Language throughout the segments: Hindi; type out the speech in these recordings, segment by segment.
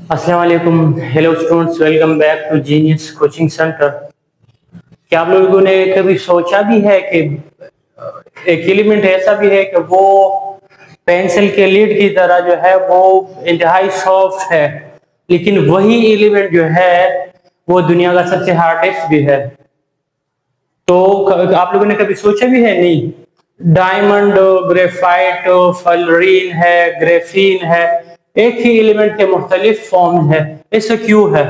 अस्सलाम वालेकुम। Hello students, welcome back to genius coaching centre. क्या आप लोगों ने कभी सोचा भी है कि एक एलिमेंट ऐसा भी है कि वो पेंसिल के लीड की तरह जो है वो इंतहाई सॉफ्ट है, लेकिन वही एलिमेंट जो है वो दुनिया का सबसे हार्डेस्ट भी है। तो आप लोगों ने कभी सोचा भी है? नहीं, डायमंड, ग्रेफाइट, फलरीन है, ग्रेफीन है, एक ही एलिमेंट के मुख्तलिफ फॉर्म है। ऐसा क्यों है?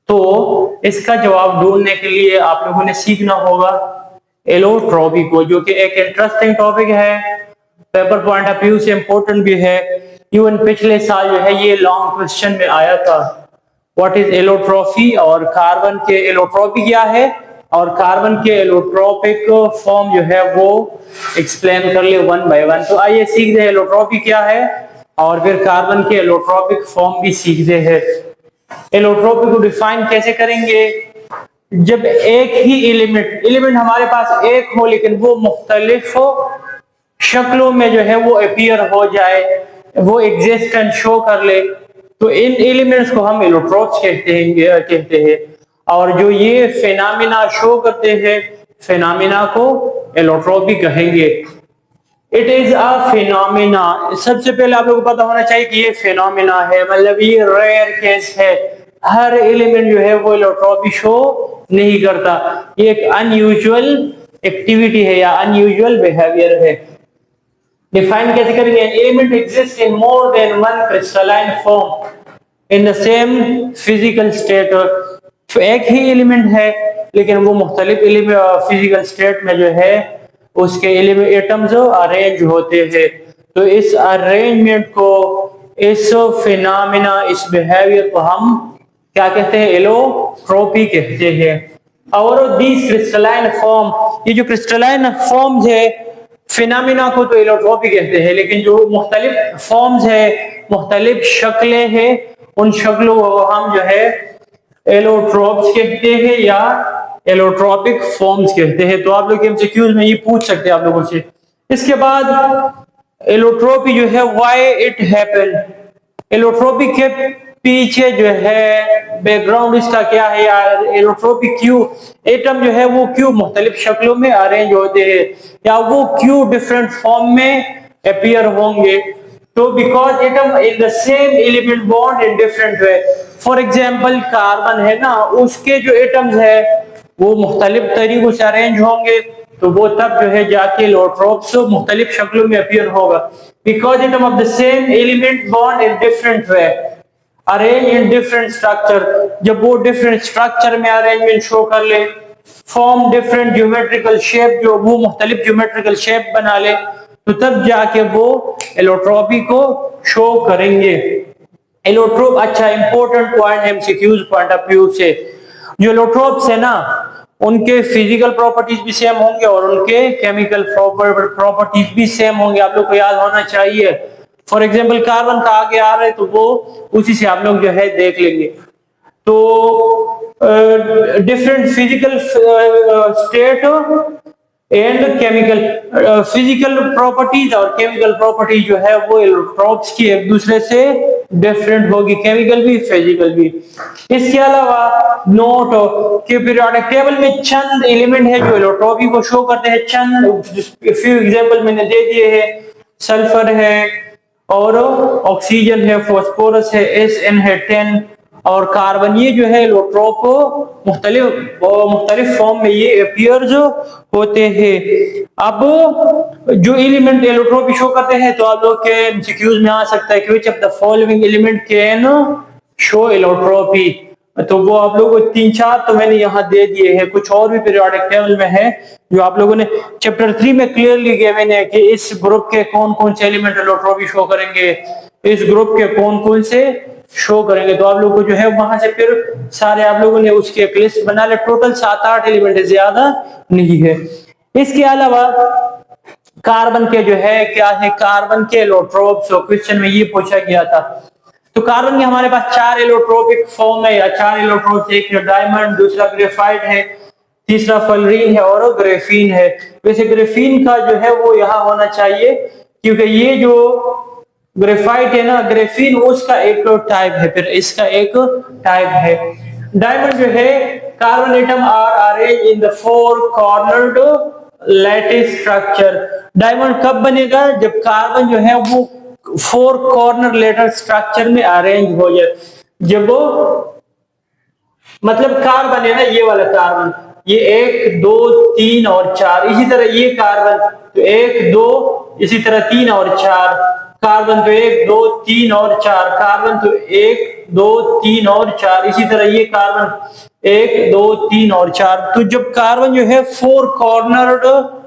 तो इसका जवाब ढूंढने के लिए आप लोगों ने सीखना होगा एलोट्रॉपी को, जो कि एक इंटरेस्टिंग टॉपिक है, पेपर पॉइंट ऑफ व्यू से इंपॉर्टेंट भी है। इवन पिछले साल जो है ये लॉन्ग क्वेश्चन में आया था, व्हाट इज एलोट्रॉफी, और कार्बन के एलोट्रॉपी क्या है और कार्बन के एलोट्रोपिक फॉर्म जो है वो एक्सप्लेन कर ले वन बाय वन। तो आइए सीखते हैं एलोट्रॉपी क्या है और फिर कार्बन के एलोट्रोपिक फॉर्म भी सीखते हैं। एलोट्रॉपी को डिफाइन कैसे करेंगे? जब एक ही एलिमेंट हमारे पास एक हो लेकिन वो मुख्तलिफ शक्लों में जो है वो अपीयर हो जाए, वो एग्जिस्टेंस शो कर ले, तो इन एलिमेंट्स को हम एलोट्रोप्स कहते हैं। और जो ये फेनामिना शो करते हैं, फेनामिना को एलोट्रोपी कहेंगे। It is a phenomena. सबसे पहले आप लोगों को पता होना चाहिए कि ये फिनोमिना है, मतलब ये रेयर केस है। हर एलिमेंट जो है वो एलोट्रॉपी शो नहीं करता। ये एक अनयूजुअल एक्टिविटी है या अनयूजुअल बिहेवियर है। डिफाइन कैसे करेंगे? An element exist in more than one crystalline form in the same physical state. एक ही एलिमेंट है लेकिन वो मुख्तलिफ फिजिकल स्टेट में जो है उसके एटम्स अरेंज होते हैं। तो इस अरेंजमेंट को, इस फिनोमिना, इस बिहेवियर को हम क्या कहते हैं? एलोट्रॉपी कहते हैं। और दिस क्रिस्टलाइन फॉर्म, ये जो क्रिस्टलाइन फॉर्म्स है फिनोमिना को तो एलोट्रॉपी कहते हैं, लेकिन जो मुख्तलिफ फॉर्म्स है, मुख्तलिफ शक्लें हैं, उन शक्लों को हम जो है एलोट्रोप्स कहते हैं या एलोट्रोपिक फॉर्म्स कहते हैं। तो आप लोग एमसीक्यूज में ये पूछ सकते हैं आप लोगों से। इसके बाद एलोट्रोपी जो है व्हाई इट हैपन, एलोट्रोपी के पीछे जो है बैकग्राउंड इसका क्या है यार, एलोट्रोपी क्यों, एटम जो है वो क्यों मुख्तलिफ शक्लों में अरेंज होते हैं या वो क्यों डिफरेंट फॉर्म में अपीयर होंगे? तो because atom in the same element bond in different way. For example carbon है ना, उसके जो एटम्स है वो मुख्तलिफ तरीकों से अरेंज होंगे, तो वो तब जो है जाके एलोट्रोप्स मुख्तलिफ शक्लों में अपीयर होगा। Because atom of the same element bond in different way, arrange in different structure, जब वो डिफरेंट स्ट्रक्चर में अरेंजमेंट शो कर ले, फॉर्म डिफरेंट ज्योमेट्रिकल शेप, जो वो मुख्तलिफ ज्योमेट्रिकल शेप बना ले, तो तब जाके वो एलोट्रॉपी को शो करेंगे। एलोट्रोप, अच्छा इंपॉर्टेंट पॉइंट है एमसीक्यूज पॉइंट ऑफ व्यू से, जो एलोट्रोप्स है ना उनके फिजिकल प्रॉपर्टीज भी सेम होंगे और उनके केमिकल प्रॉपर्टीज भी सेम होंगे। आप लोग को याद होना चाहिए। फॉर एग्जांपल कार्बन का आगे आ रहा है तो वो उसी से आप लोग जो है देख लेंगे। तो different physical state and chemical, physical properties और केमिकल प्रॉपर्टीज जो है वो एलोट्रोप्स की एक दूसरे से डिफरेंट होगी, केमिकल भी फिजिकल भी। इसके अलावा नोट कि पीरियोडिक टेबल में चंद एलिमेंट है जो एलोट्रॉपी को शो करते हैं। चंद फ्यू एग्जांपल मैंने दे दिए हैं, सल्फर है और ऑक्सीजन है, फास्फोरस है, SN है 10 और कार्बन। ये जो है एलोट्रोप मुख्तलिफ फॉर्म में ये अपीयर्स होते हैं। अब जो एलिमेंट एलोट्रोपी शो करते हैं तो आप लोग के एमसीक्यूज में आ सकता है कि which of the following element can show allotropy. तो वो आप लोगों को 3-4 तो मैंने यहाँ दे दिए हैं, कुछ और भी पीरियोडिक टेबल में है जो आप लोगों ने चैप्टर 3 में क्लियरली गिवन है कि इस ग्रुप के कौन कौन से एलिमेंट एलोट्रोपी शो करेंगे, इस ग्रुप के कौन कौन से शो करेंगे। तो आप लोग को जो है वहां से फिर सारे आप लोगों ने उसकी एक लिस्ट बना ले। टोटल 7-8 एलिमेंट है, ज्यादा नहीं है। इसके अलावा कार्बन के जो है क्या है, कार्बन के एलोट्रोप्स क्वेश्चन में ये पूछा गया था। तो कार्बन के हमारे पास 4 एलोट्रोपिक फॉर्म है या 4 एलोट्रोप, एक डायमंड, दूसरा ग्रेफाइट है, तीसरा फलरीन है और ग्रेफीन है। वैसे ग्रेफीन का जो है वो यहाँ होना चाहिए क्योंकि ये जो ग्रेफाइट है ना, ग्रेफीन उसका एक टाइप है, फिर इसका एक टाइप है। डायमंड जो है carbon atom are arrange in the four cornered lattice structure. Diamond कब बनेगा? जब कार्बन जो है वो फोर कॉर्नर लेटर स्ट्रक्चर में अरेंज हो जाए। जब वो मतलब कार्बन है ना, ये वाला कार्बन, ये 1 2 3 और 4, इसी तरह ये कार्बन तो 1 2, इसी तरह 3 और 4 कार्बन, तो 1 2 3 और 4 कार्बन, तो 1 2 3 और 4, इसी तरह ये कार्बन 1 2 3 और 4। तो जब कार्बन जो है फोर कॉर्नर्ड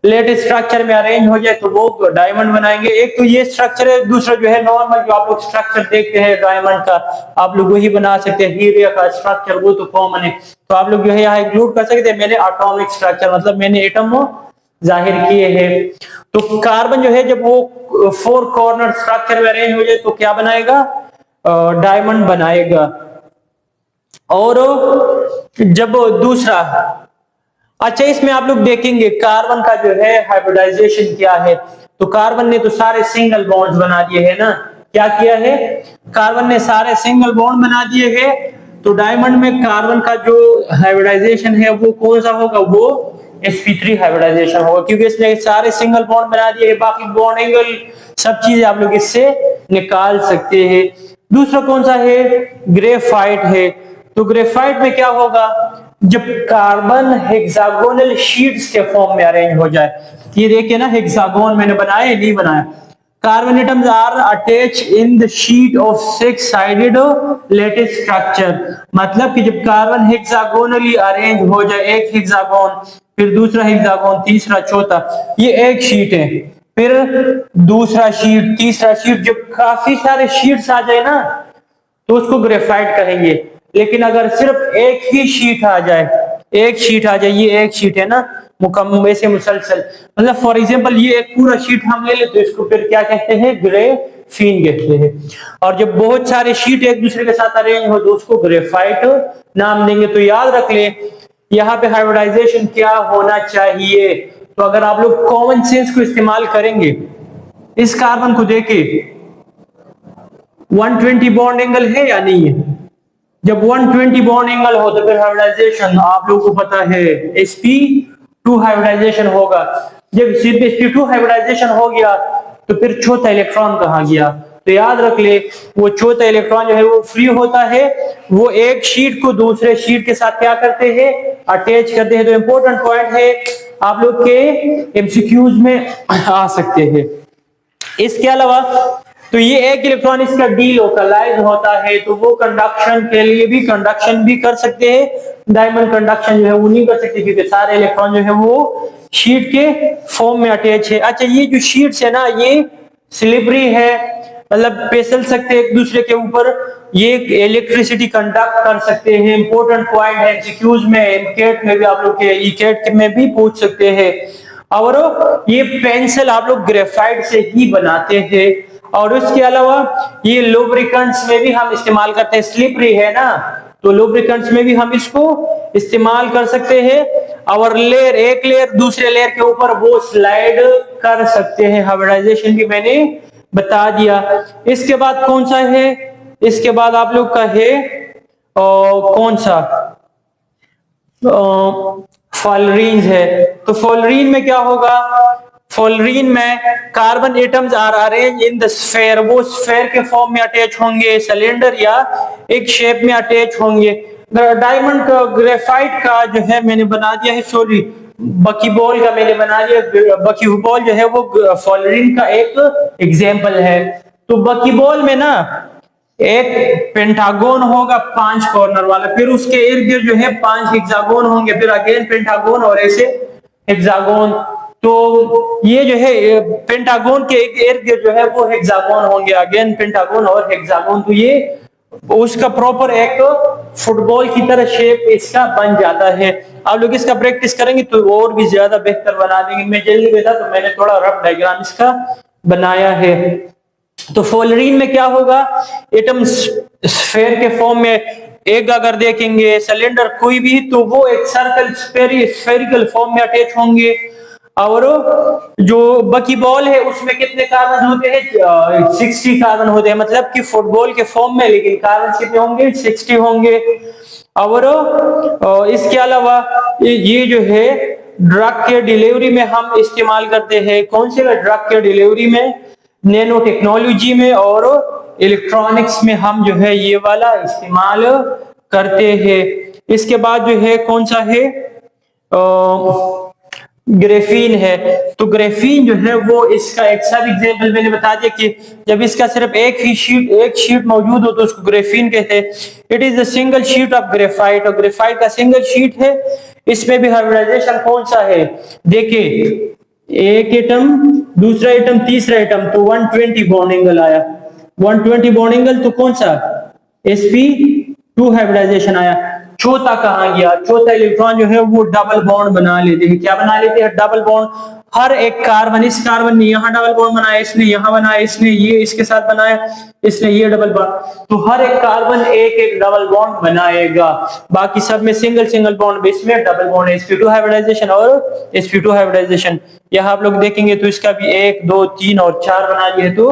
लेट स्ट्रक्चर में अरेंज हो जाए तो वो डायमंड बनाएंगे। एक तो ये स्ट्रक्चर है, दूसरा जो है नॉर्मल जो आप लोग स्ट्रक्चर देखते हैं डायमंड का, आप लोग वही बना सकते हैं। हीरे का स्ट्रक्चर वो तो कॉमन है, तो आप लोग जो है यहाँ इंक्लूड कर सकते हैं। मैंने एटॉमिक स्ट्रक्चर मतलब मैंने एटम जाहिर किए हैं। तो कार्बन जो है जब वो फोर कॉर्नर स्ट्रक्चर में अरेंज हो जाए तो क्या बनाएगा? डायमंड बनाएगा। और जब दूसरा, अच्छा इसमें आप लोग देखेंगे कार्बन का जो है हाइब्रिडाइजेशन क्या है। तो कार्बन ने तो सारे सिंगल बॉन्ड्स बना दिए हैं ना, क्या किया है? कार्बन ने सारे सिंगल बॉन्ड बना दिए हैं। तो डायमंड में कार्बन का जो हाइब्रिडाइजेशन है वो कौन सा होगा? वो sp3 हाइब्रिडाइजेशन होगा, क्योंकि इसने सारे सिंगल बॉन्ड बना दिए हैं। बाकी बॉन्ड एंगल सब चीजें आप लोग इससे निकाल सकते हैं। दूसरा कौन सा है? ग्रेफाइट है। तो ग्रेफाइट में क्या होगा? जब कार्बन हेक्सागोनल शीट्स के फॉर्म में अरेंज हो जाए। ये देखिए ना, हेक्सागोन मैंने बनाया नहीं बनाया। Carbon atoms are attach in the sheet of 6 sided lattice structure. मतलब कि जब कार्बन हेक्सागोनली अरेंज हो जाए, एक हेक्सागोन, फिर दूसरा हेक्सागोन, तीसरा, चौथा, ये एक शीट है, फिर दूसरा शीट, तीसरा शीट, जब काफी सारे शीट्स आ जाए ना तो उसको ग्रेफाइट कहेंगे। लेकिन अगर सिर्फ एक ही शीट आ जाए, एक शीट आ जाए, ये एक शीट है ना मुकम्मल से मुसलसल, मतलब फॉर एग्जांपल ये एक पूरा शीट हम ले ले तो इसको फिर क्या कहते हैं? ग्रेफीन कहते हैं। और जब बहुत सारे शीट एक दूसरे के साथ अरेंज हो तो उसको ग्रेफाइट नाम देंगे। तो याद रख ले यहाँ पे हाइब्रिडाइजेशन क्या होना चाहिए। तो अगर आप लोग कॉमन सेंस को इस्तेमाल करेंगे, इस कार्बन को देके 120 बॉन्ड एंगल है या नहीं है? जब 120 बॉन्ड एंगल हो तो फिर हाइब्रिडाइजेशन आप लोगों को पता है sp2 हाइब्रिडाइजेशन होगा। जब sp2 हाइब्रिडाइजेशन हो गया तो फिर चौथा इलेक्ट्रॉन कहाँ गया? तो याद रख ले वो चौथा इलेक्ट्रॉन जो है वो फ्री होता है, वो एक शीट को दूसरे शीट के साथ क्या करते हैं? अटैच करते हैं। तो इंपॉर्टेंट पॉइंट है, आप लोग के एमसीक्यूज में आ सकते हैं। इसके अलावा तो ये एक इलेक्ट्रॉन इसका डीलोकलाइज होता है, तो वो कंडक्शन के लिए भी कंडक्शन भी कर सकते हैं। डायमंड कंडक्शन जो है वो नहीं कर सकते क्योंकि सारे इलेक्ट्रॉन जो है वो शीट के फॉर्म में अटैच है। अच्छा ये जो शीट्स है ना ये स्लिपरी है, मतलब फिसल सकते हैं एक दूसरे के ऊपर, ये इलेक्ट्रिसिटी कंडक्ट कर सकते हैं। इंपॉर्टेंट पॉइंट है, एमसीक्यूज में, एमकेट में भी आप लोग के ईकेट में भी पूछ सकते हैं। और ये पेंसिल आप लोग ग्रेफाइट से ही बनाते थे। और उसके अलावा ये लुब्रिकेंट्स में भी हम इस्तेमाल करते हैं। स्लिपरी है ना, तो लुब्रिकेंट्स में भी हम इसको इस्तेमाल कर सकते हैं। और लेयर, एक लेयर दूसरे लेयर के ऊपर वो स्लाइड कर सकते हैं। हाइब्रिडाइजेशन भी मैंने बता दिया। इसके बाद कौन सा है? इसके बाद आप लोग का है कौन सा? फॉलरीन है। तो फॉलरीन में क्या होगा? फॉलरीन में carbon atoms are arrange in the sphere, वो स्फेयर के फॉर्म में अटैच होंगे, सिलेंडर या एक शेप में अटैच होंगे। डायमंड का, ग्रेफाइट का जो है मैंने बना दिया है, सॉरी बकीबॉल का मैंने बना दिया। बकीबॉल जो है वो फॉलरीन का एक एग्जाम्पल है। तो बकीबॉल में ना एक पेंटागोन होगा 5 कॉर्नर वाला, फिर उसके इर्द गिर्द जो है 5 हेक्सागोन होंगे, फिर अगेन पेंटागोन और ऐसे हेक्सागोन। तो ये जो है पेंटागोन के इर्द गिर्द जो है वो हेक्सागोन होंगे, अगेन पेंटागोन और हेक्सागोन। तो ये उसका प्रॉपर एक फुटबॉल की तरह शेप इसका बन जाता है। आप लोग इसका प्रैक्टिस करेंगे तो और भी ज्यादा बेहतर बना देंगे। मैं जल्दी में था तो मैंने थोड़ा रफ डायग्राम इसका बनाया है। तो फॉलरीन में क्या होगा? एटम स्फेयर के फॉर्म में, एक अगर देखेंगे सिलेंडर कोई भी तो वो एक सर्कल स्फेरिकल फॉर्म में अटैच होंगे। और जो बकीबॉल है उसमें कितने कार्बन होते हैं? 60 कार्बन होते हैं, मतलब कि फुटबॉल के फॉर्म में, लेकिन कार्बन कितने होंगे? 60 होंगे। और इसके अलावा ये जो है ड्रग के डिलीवरी में हम इस्तेमाल करते हैं, कौन से ड्रग के डिलीवरी में? नैनो टेक्नोलॉजी में और इलेक्ट्रॉनिक्स में हम जो है ये वाला इस्तेमाल करते हैं। इसके बाद जो है कौन सा है? ग्रेफीन है। तो ग्रेफीन जो है वो इसका एक सब एग्जाम्पल मैंने बता दिया कि जब इसका सिर्फ एक शीट मौजूद हो तो उसको ग्रेफीन कहते हैं। It is the single sheet of graphite, और ग्रेफाइट का सिंगल शीट है। इसमें भी हाइब्रिडाइजेशन कौन सा है? देखिए, एक एटम, दूसरा एटम, तीसरा एटम, तो 120 बॉन्ड एंगल आया। 120 बॉन्ड एंगल तो कौन सा? sp2 हाइब्रिडाइजेशन आया। चौथा कहां गया? चौथा इलेक्ट्रॉन जो है वो डबल बॉन्ड बना लेते हैं। क्या बना लेते हैं? Double bond. हर एक कार्बन, इस कार्बन ने यहां डबल बॉन्ड बनाया, इसने यहां बनाया, इसने ये इसके साथ बनाया, इसने ये डबल बॉन्ड, तो हर एक कार्बन एक एक डबल बॉन्ड बनाएगा। बाकी सब में सिंगल सिंगल बॉन्ड, बेस में डबल बॉन्ड। sp2 हाइब्रिडाइजेशन और sp2 हाइब्रिडाइजेशन यहां आप लोग देखेंगे तो इसका भी 1 2 3 और 4 बना लिए तो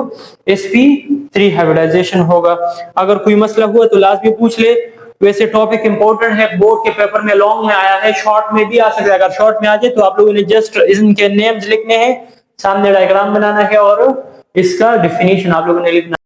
sp3 हाइब्रिडाइजेशन होगा। अगर कोई मसला हुआ तो लास्ट में पूछ ले। वैसे टॉपिक इंपॉर्टेंट है, बोर्ड के पेपर में लॉन्ग में आया है, शॉर्ट में भी आ सकता है। अगर शॉर्ट में आ जाए तो आप लोगों ने जस्ट इनके नेम्स लिखने हैं, सामने डायग्राम बनाना है और इसका डेफिनेशन आप लोगों ने लिखना